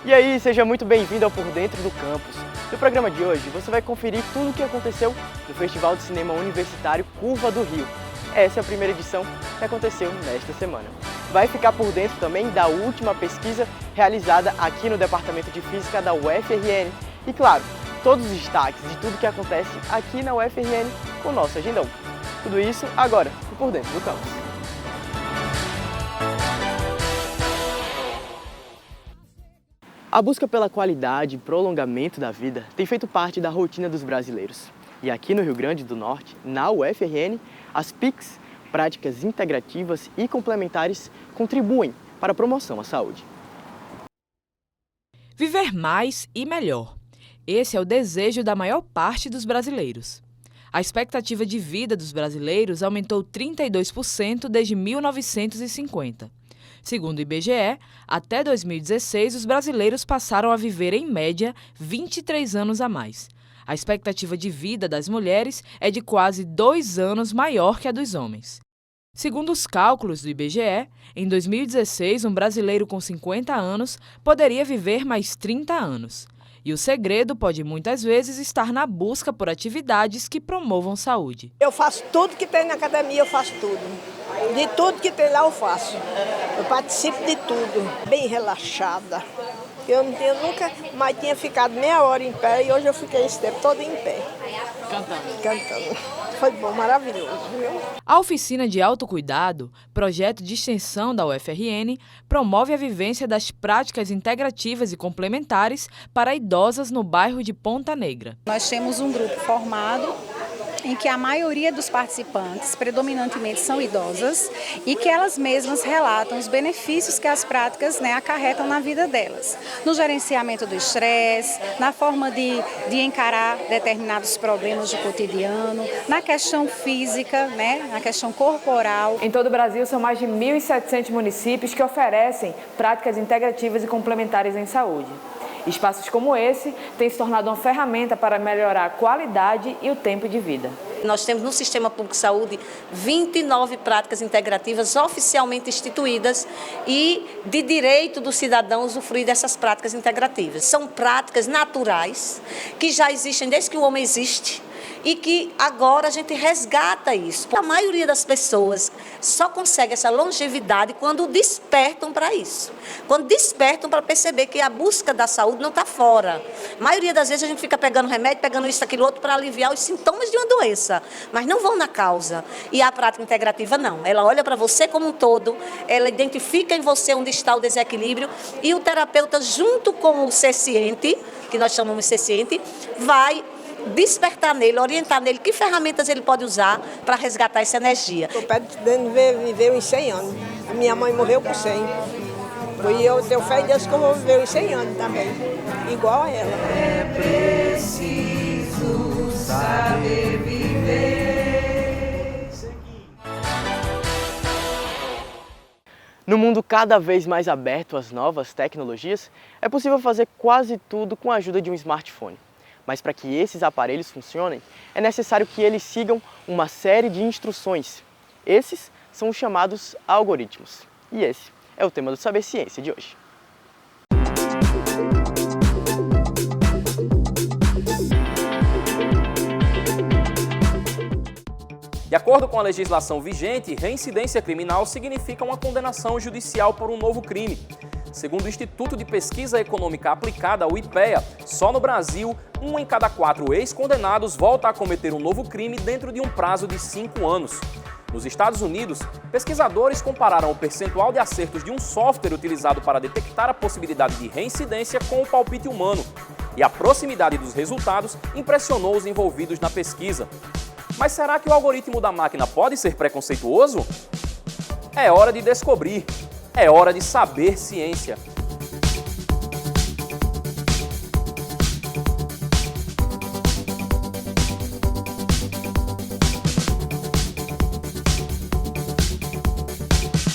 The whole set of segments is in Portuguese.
E aí, seja muito bem-vindo ao Por Dentro do Campus. No programa de hoje, você vai conferir tudo o que aconteceu no Festival de Cinema Universitário Curva do Rio. Essa é a primeira edição que aconteceu nesta semana. Vai ficar por dentro também da última pesquisa realizada aqui no Departamento de Física da UFRN. E claro, todos os destaques de tudo que acontece aqui na UFRN com o nosso agendão. Tudo isso agora, no Por Dentro do Campus. A busca pela qualidade e prolongamento da vida tem feito parte da rotina dos brasileiros. E aqui no Rio Grande do Norte, na UFRN, as PICs, práticas integrativas e complementares, contribuem para a promoção à saúde. Viver mais e melhor. Esse é o desejo da maior parte dos brasileiros. A expectativa de vida dos brasileiros aumentou 32% desde 1950. Segundo o IBGE, até 2016, os brasileiros passaram a viver, em média, 23 anos a mais. A expectativa de vida das mulheres é de quase 2 anos maior que a dos homens. Segundo os cálculos do IBGE, em 2016, um brasileiro com 50 anos poderia viver mais 30 anos. E o segredo pode muitas vezes estar na busca por atividades que promovam saúde. Eu faço tudo que tem na academia, eu faço tudo. De tudo que tem lá eu faço. Eu participo de tudo, bem relaxada. Eu nunca mais tinha ficado meia hora em pé e hoje eu fiquei esse tempo todo em pé. Cantando. Foi bom, maravilhoso, viu? A oficina de autocuidado, projeto de extensão da UFRN, promove a vivência das práticas integrativas e complementares para idosas no bairro de Ponta Negra. Nós temos um grupo formado em que a maioria dos participantes predominantemente são idosas e que elas mesmas relatam os benefícios que as práticas acarretam na vida delas. No gerenciamento do estresse, na forma de encarar determinados problemas do cotidiano, na questão física, na questão corporal. Em todo o Brasil, são mais de 1.700 municípios que oferecem práticas integrativas e complementares em saúde. Espaços como esse têm se tornado uma ferramenta para melhorar a qualidade e o tempo de vida. Nós temos no Sistema Público de Saúde 29 práticas integrativas oficialmente instituídas e de direito do cidadão usufruir dessas práticas integrativas. São práticas naturais que já existem desde que o homem existe e que agora a gente resgata isso. A maioria das pessoas só consegue essa longevidade quando despertam para isso. Quando despertam para perceber que a busca da saúde não está fora. A maioria das vezes a gente fica pegando remédio, pegando isso, aquilo, outro para aliviar os sintomas de uma doença, mas não vão na causa. E a prática integrativa não. Ela olha para você como um todo, ela identifica em você onde está o desequilíbrio e o terapeuta, junto com o ser-ciente, que nós chamamos de ser-ciente, vai despertar nele, orientar nele que ferramentas ele pode usar para resgatar essa energia. Estou pretendendo viver uns 100 anos. A minha mãe morreu com 100. E eu tenho fé em Deus que eu vou viver uns 100 anos também, igual a ela. É preciso saber viver. No mundo cada vez mais aberto às novas tecnologias, é possível fazer quase tudo com a ajuda de um smartphone. Mas para que esses aparelhos funcionem, é necessário que eles sigam uma série de instruções. Esses são os chamados algoritmos. E esse é o tema do Saber Ciência de hoje. De acordo com a legislação vigente, reincidência criminal significa uma condenação judicial por um novo crime. Segundo o Instituto de Pesquisa Econômica Aplicada, o IPEA, só no Brasil, 1 em cada 4 ex-condenados volta a cometer um novo crime dentro de um prazo de 5 anos. Nos Estados Unidos, pesquisadores compararam o percentual de acertos de um software utilizado para detectar a possibilidade de reincidência com o palpite humano. E a proximidade dos resultados impressionou os envolvidos na pesquisa. Mas será que o algoritmo da máquina pode ser preconceituoso? É hora de descobrir. É hora de saber ciência.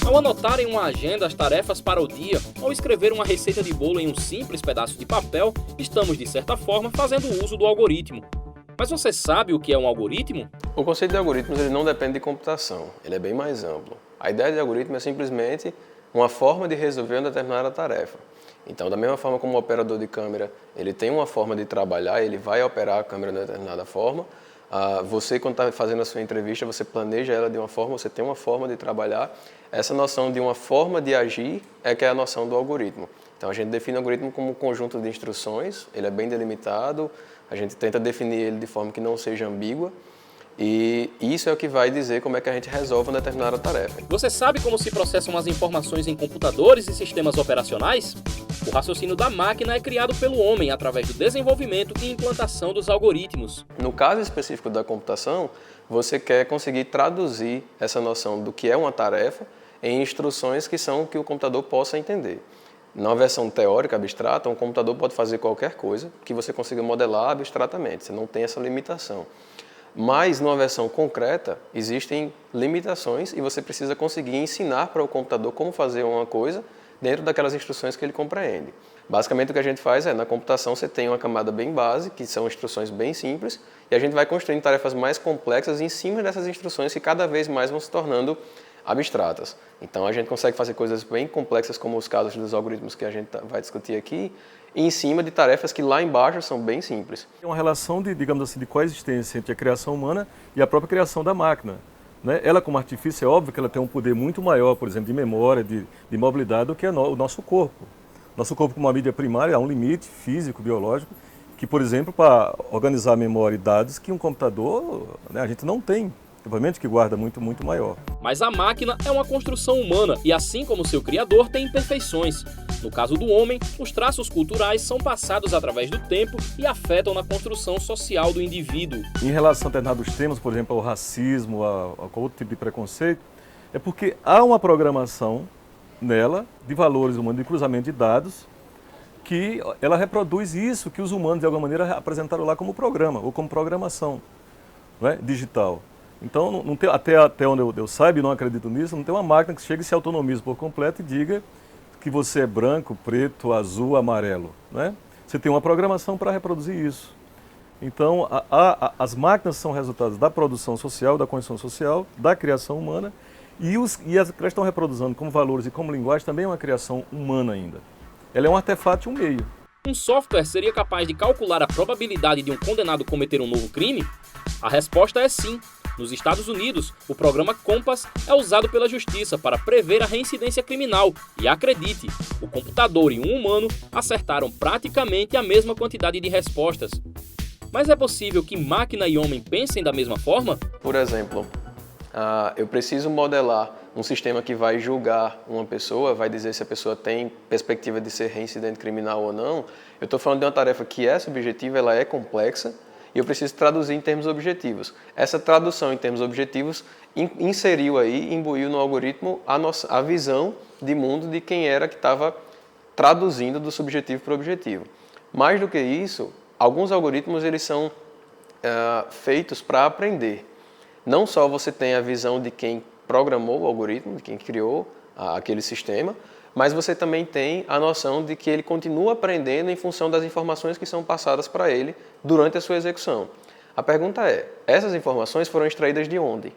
Ao anotar em uma agenda as tarefas para o dia ou escrever uma receita de bolo em um simples pedaço de papel, estamos, de certa forma, fazendo uso do algoritmo. Mas você sabe o que é um algoritmo? O conceito de algoritmos ele não depende de computação, ele é bem mais amplo. A ideia de algoritmo é simplesmente uma forma de resolver uma determinada tarefa. Então, da mesma forma como o operador de câmera, ele tem uma forma de trabalhar, ele vai operar a câmera de determinada forma. Você, quando está fazendo a sua entrevista, você planeja ela de uma forma, você tem uma forma de trabalhar. Essa noção de uma forma de agir é que é a noção do algoritmo. Então, a gente define o algoritmo como um conjunto de instruções, ele é bem delimitado, a gente tenta definir ele de forma que não seja ambígua. E isso é o que vai dizer como é que a gente resolve uma determinada tarefa. Você sabe como se processam as informações em computadores e sistemas operacionais? O raciocínio da máquina é criado pelo homem através do desenvolvimento e implantação dos algoritmos. No caso específico da computação, você quer conseguir traduzir essa noção do que é uma tarefa em instruções que são que o computador possa entender. Na versão teórica, abstrata, um computador pode fazer qualquer coisa que você consiga modelar abstratamente, você não tem essa limitação. Mas, numa versão concreta, existem limitações e você precisa conseguir ensinar para o computador como fazer uma coisa dentro daquelas instruções que ele compreende. Basicamente, o que a gente faz na computação você tem uma camada bem base, que são instruções bem simples, e a gente vai construindo tarefas mais complexas em cima dessas instruções que cada vez mais vão se tornando abstratas. Então, a gente consegue fazer coisas bem complexas, como os casos dos algoritmos que a gente vai discutir aqui, em cima de tarefas que lá embaixo são bem simples. É uma relação de, digamos assim, de coexistência entre a criação humana e a própria criação da máquina. Né? Ela, como artifício, é óbvio que ela tem um poder muito maior, por exemplo, de memória, de mobilidade, do que o nosso corpo. Nosso corpo, como uma mídia primária, há um limite físico, biológico, que, por exemplo, para organizar a memória e dados que um computador, né, a gente não tem. Obviamente que guarda muito maior. Mas a máquina é uma construção humana e, assim como seu criador, tem imperfeições. No caso do homem, os traços culturais são passados através do tempo e afetam na construção social do indivíduo. Em relação a determinados temas, por exemplo, ao racismo, a outro tipo de preconceito, é porque há uma programação nela de valores humanos, de cruzamento de dados, que ela reproduz isso que os humanos, de alguma maneira, apresentaram lá como programa ou como programação, né, digital. Então, não tem, até onde eu saiba, e não acredito nisso, não tem uma máquina que chegue e se autonomize por completo e diga que você é branco, preto, azul, amarelo. Né? Você tem uma programação para reproduzir isso. Então, as máquinas são resultados da produção social, da construção social, da criação humana, e as que elas estão reproduzindo como valores e como linguagem também é uma criação humana ainda. Ela é um artefato e um meio. Um software seria capaz de calcular a probabilidade de um condenado cometer um novo crime? A resposta é sim. Nos Estados Unidos, o programa Compass é usado pela justiça para prever a reincidência criminal. E acredite, o computador e um humano acertaram praticamente a mesma quantidade de respostas. Mas é possível que máquina e homem pensem da mesma forma? Por exemplo, eu preciso modelar um sistema que vai julgar uma pessoa, vai dizer se a pessoa tem perspectiva de ser reincidente criminal ou não. Eu estou falando de uma tarefa que é subjetiva, ela é complexa, e eu preciso traduzir em termos objetivos. Essa tradução em termos objetivos imbuiu no algoritmo a visão de mundo de quem era que estava traduzindo do subjetivo para o objetivo. Mais do que isso, alguns algoritmos eles são feitos para aprender. Não só você tem a visão de quem programou o algoritmo, de quem criou aquele sistema, mas você também tem a noção de que ele continua aprendendo em função das informações que são passadas para ele durante a sua execução. A pergunta é, essas informações foram extraídas de onde?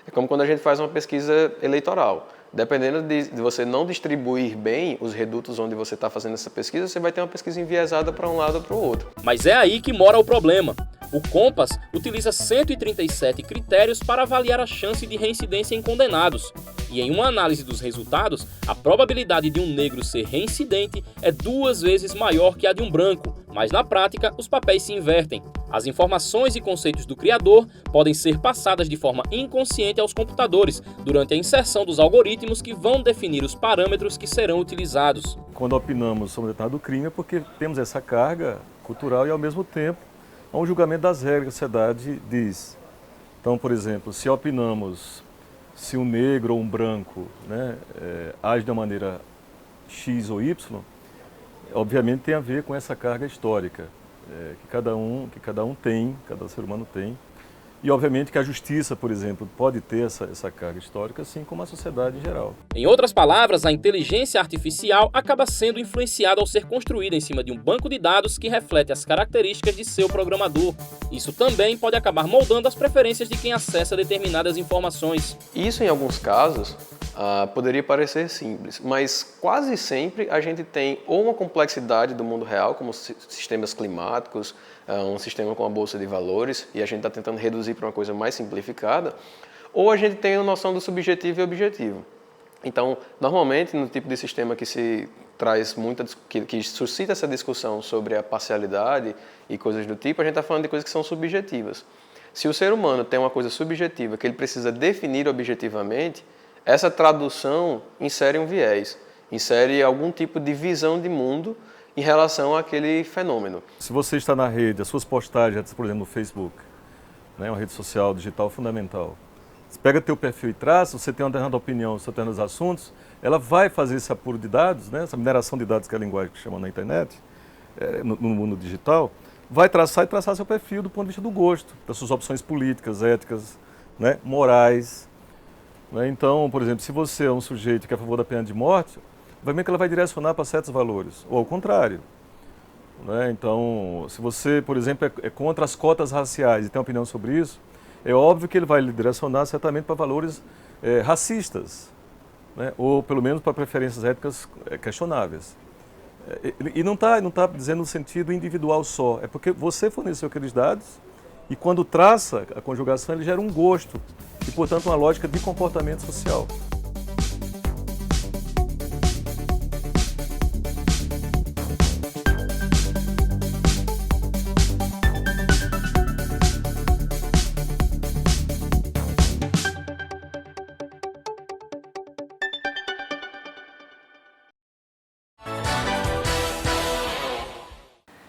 É como quando a gente faz uma pesquisa eleitoral. Dependendo de você não distribuir bem os redutos onde você está fazendo essa pesquisa, você vai ter uma pesquisa enviesada para um lado ou para o outro. Mas é aí que mora o problema. O Compass utiliza 137 critérios para avaliar a chance de reincidência em condenados. E em uma análise dos resultados, a probabilidade de um negro ser reincidente é 2 vezes maior que a de um branco, mas na prática os papéis se invertem. As informações e conceitos do criador podem ser passadas de forma inconsciente aos computadores durante a inserção dos algoritmos que vão definir os parâmetros que serão utilizados. Quando opinamos sobre o determinado crime é porque temos essa carga cultural e, ao mesmo tempo, há um julgamento das regras que a sociedade diz. Então, por exemplo, se opinamos se um negro ou um branco, né, age de uma maneira X ou Y, obviamente tem a ver com essa carga histórica que cada um tem, cada ser humano tem. E, obviamente, que a justiça, por exemplo, pode ter essa carga histórica, assim como a sociedade em geral. Em outras palavras, a inteligência artificial acaba sendo influenciada ao ser construída em cima de um banco de dados que reflete as características de seu programador. Isso também pode acabar moldando as preferências de quem acessa determinadas informações. Isso, em alguns casos, Poderia parecer simples, mas quase sempre a gente tem ou uma complexidade do mundo real, como sistemas climáticos, um sistema com a bolsa de valores, e a gente está tentando reduzir para uma coisa mais simplificada, ou a gente tem a noção do subjetivo e objetivo. Então, normalmente, no tipo de sistema que se traz que suscita essa discussão sobre a parcialidade e coisas do tipo, a gente está falando de coisas que são subjetivas. Se o ser humano tem uma coisa subjetiva que ele precisa definir objetivamente, essa tradução insere um viés, insere algum tipo de visão de mundo em relação àquele fenômeno. Se você está na rede, as suas postagens, por exemplo, no Facebook, né, uma rede social digital fundamental, você pega teu perfil e traça, você tem uma determinada opinião sobre determinados assuntos, ela vai fazer esse apuro de dados, né, essa mineração de dados que é a linguagem que chama na internet, no mundo digital, vai traçar seu perfil do ponto de vista do gosto, das suas opções políticas, éticas, né, morais. Né? Então, por exemplo, se você é um sujeito que é a favor da pena de morte, obviamente que ela vai direcionar para certos valores, ou ao contrário. Né? Então, se você, por exemplo, é contra as cotas raciais e tem opinião sobre isso, é óbvio que ele vai lhe direcionar certamente para valores racistas, né? Ou pelo menos para preferências éticas questionáveis. E não está dizendo no sentido individual só, é porque você forneceu aqueles dados e quando traça a conjugação ele gera um gosto e, portanto, uma lógica de comportamento social.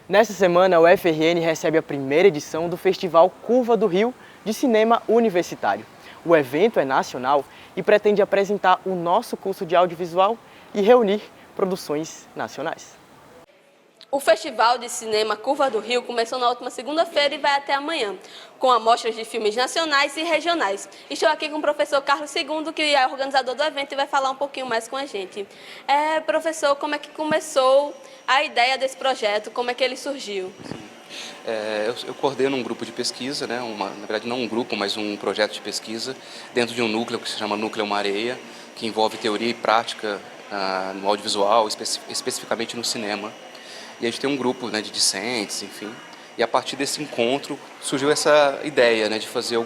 Nesta semana, a UFRN recebe a primeira edição do Festival Curva do Rio de Cinema Universitário. O evento é nacional e pretende apresentar o nosso curso de audiovisual e reunir produções nacionais. O Festival de Cinema Curva do Rio começou na última segunda-feira e vai até amanhã, com amostras de filmes nacionais e regionais. Estou aqui com o professor Carlos II, que é organizador do evento e vai falar um pouquinho mais com a gente. Professor, como é que começou a ideia desse projeto, como é que ele surgiu? Eu coordeno um grupo de pesquisa, né? Na verdade não um grupo, mas um projeto de pesquisa, dentro de um núcleo que se chama Núcleo Mareia, que envolve teoria e prática no audiovisual, especificamente no cinema. E a gente tem um grupo, né, de discentes, enfim, e a partir desse encontro surgiu essa ideia, né, de fazer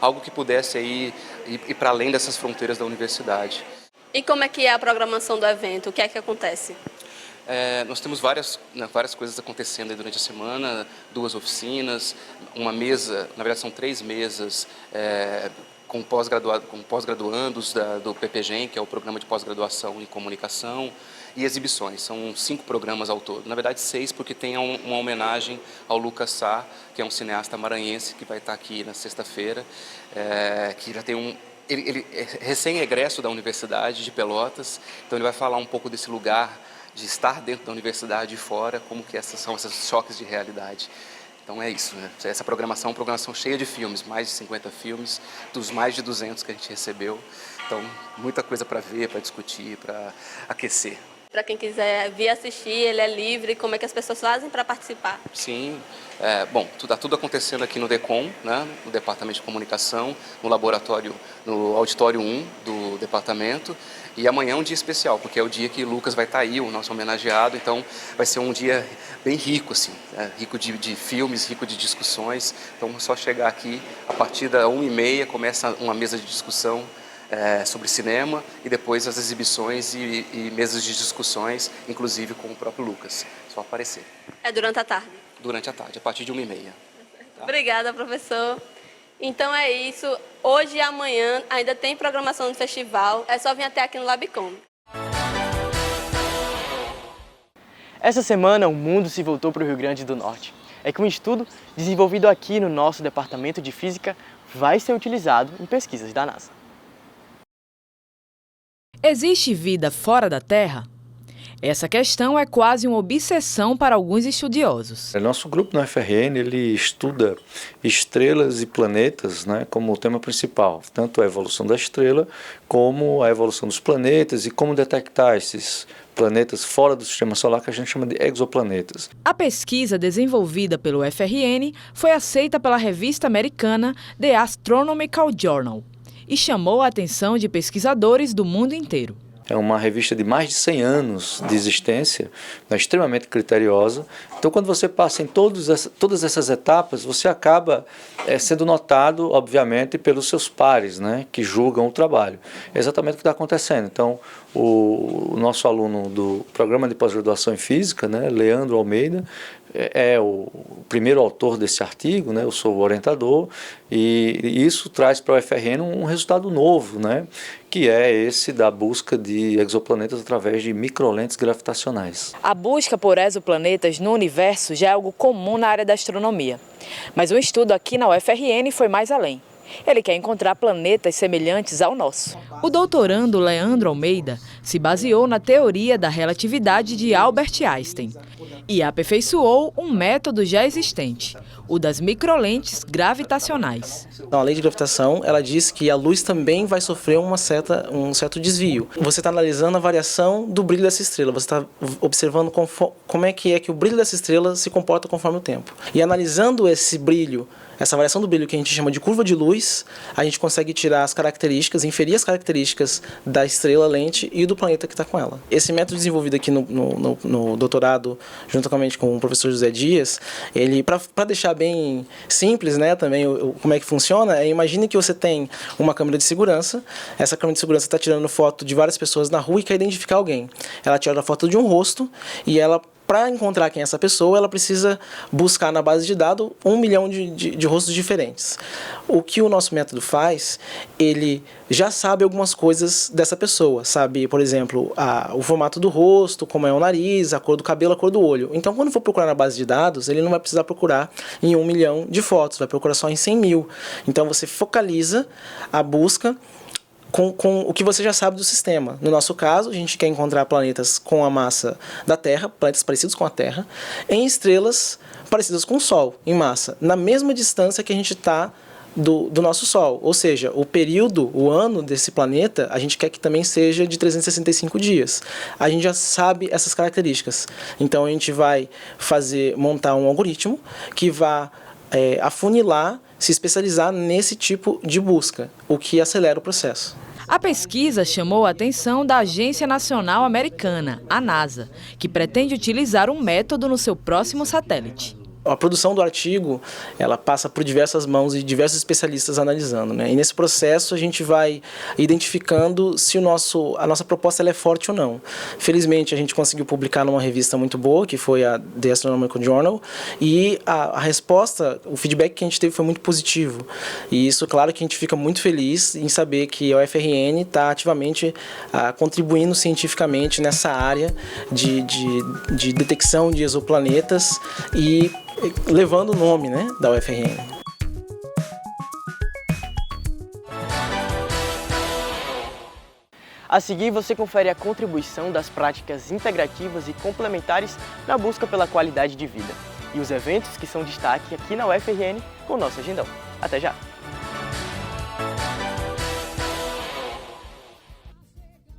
algo que pudesse aí ir para além dessas fronteiras da universidade. E como é que é a programação do evento? O que é que acontece? Nós temos várias coisas acontecendo aí durante a semana, 2 oficinas, uma mesa, na verdade são 3 mesas, com pós-graduandos do PPGEM, que é o Programa de Pós-Graduação em Comunicação, e exibições. São 5 programas ao todo. Na verdade 6, porque tem uma homenagem ao Lucas Sá, que é um cineasta maranhense, que vai estar aqui na sexta-feira, que já tem ele é recém-egresso da Universidade de Pelotas, então ele vai falar um pouco desse lugar de estar dentro da universidade e fora, como que são esses choques de realidade. Então é isso, né? Essa programação é uma programação cheia de filmes, mais de 50 filmes, dos mais de 200 que a gente recebeu. Então, muita coisa para ver, para discutir, para aquecer. Para quem quiser vir assistir, ele é livre, como é que as pessoas fazem para participar? Sim, está tudo acontecendo aqui no DECOM, né, no Departamento de Comunicação, no laboratório, no auditório 1 do departamento, e amanhã é um dia especial, porque é o dia que o Lucas vai estar aí, o nosso homenageado, então vai ser um dia bem rico, assim, rico de filmes, rico de discussões, então é só chegar aqui, a partir da 1h30 começa uma mesa de discussão sobre cinema e depois as exibições e mesas de discussões, inclusive com o próprio Lucas. Só aparecer. É durante a tarde? Durante a tarde, a partir de 1h30. Tá? Obrigada, professor. Então é isso. Hoje e amanhã ainda tem programação do festival. É só vir até aqui no Labicom. Essa semana o mundo se voltou para o Rio Grande do Norte. É que um estudo desenvolvido aqui no nosso Departamento de Física vai ser utilizado em pesquisas da NASA. Existe vida fora da Terra? Essa questão é quase uma obsessão para alguns estudiosos. Nosso grupo na UFRN ele estuda estrelas e planetas, né, como tema principal, tanto a evolução da estrela como a evolução dos planetas e como detectar esses planetas fora do sistema solar que a gente chama de exoplanetas. A pesquisa desenvolvida pelo UFRN foi aceita pela revista americana The Astronomical Journal e chamou a atenção de pesquisadores do mundo inteiro. É uma revista de mais de 100 anos de existência, extremamente criteriosa. Então, quando você passa em todas essas etapas, você acaba sendo notado, obviamente, pelos seus pares, né, que julgam o trabalho. É exatamente o que está acontecendo. Então, o nosso aluno do programa de pós-graduação em Física, né, Leandro Almeida, é o primeiro autor desse artigo, né, eu sou o orientador, e isso traz para o UFRN um resultado novo, né, que é esse da busca de exoplanetas através de microlentes gravitacionais. A busca por exoplanetas no universo já é algo comum na área da astronomia, mas um estudo aqui na UFRN foi mais além. Ele quer encontrar planetas semelhantes ao nosso. O doutorando Leandro Almeida se baseou na teoria da relatividade de Albert Einstein e aperfeiçoou um método já existente, o das microlentes gravitacionais. A lei de gravitação, ela diz que a luz também vai sofrer um certo desvio. Você está analisando a variação do brilho dessa estrela, você está observando como é que o brilho dessa estrela se comporta conforme o tempo. E analisando esse brilho, essa variação do brilho que a gente chama de curva de luz, a gente consegue tirar as características, inferir as características da estrela lente e do planeta que está com ela. Esse método desenvolvido aqui no doutorado, juntamente com o professor José Dias, ele, para deixar bem simples, né, também como é que funciona, imagine que você tem uma câmera de segurança, essa câmera de segurança está tirando foto de várias pessoas na rua e quer identificar alguém. Ela tira a foto de um rosto e ela, para encontrar quem é essa pessoa, ela precisa buscar na base de dados 1 milhão de rostos diferentes. O que o nosso método faz, ele já sabe algumas coisas dessa pessoa, sabe, por exemplo, o formato do rosto, como é o nariz, a cor do cabelo, a cor do olho. Então, quando for procurar na base de dados, ele não vai precisar procurar em 1 milhão de fotos, vai procurar só em 100 mil. Então, você focaliza a busca com o que você já sabe do sistema. No nosso caso, a gente quer encontrar planetas com a massa da Terra, planetas parecidos com a Terra, em estrelas parecidas com o Sol, em massa, na mesma distância que a gente está do nosso Sol. Ou seja, o período, o ano desse planeta, a gente quer que também seja de 365 dias. A gente já sabe essas características. Então, a gente vai montar um algoritmo que vai afunilar, se especializar nesse tipo de busca, o que acelera o processo. A pesquisa chamou a atenção da Agência Nacional Americana, a NASA, que pretende utilizar um método no seu próximo satélite. A produção do artigo, ela passa por diversas mãos e diversos especialistas analisando, né? E nesse processo a gente vai identificando se a nossa proposta ela é forte ou não. Felizmente a gente conseguiu publicar numa revista muito boa, que foi a The Astronomical Journal, e a resposta, o feedback que a gente teve foi muito positivo. E isso, claro que a gente fica muito feliz em saber que a UFRN está ativamente contribuindo cientificamente nessa área de detecção de exoplanetas e levando o nome, né, da UFRN. A seguir, você confere a contribuição das práticas integrativas e complementares na busca pela qualidade de vida e os eventos que são destaque aqui na UFRN com o nosso agendão. Até já!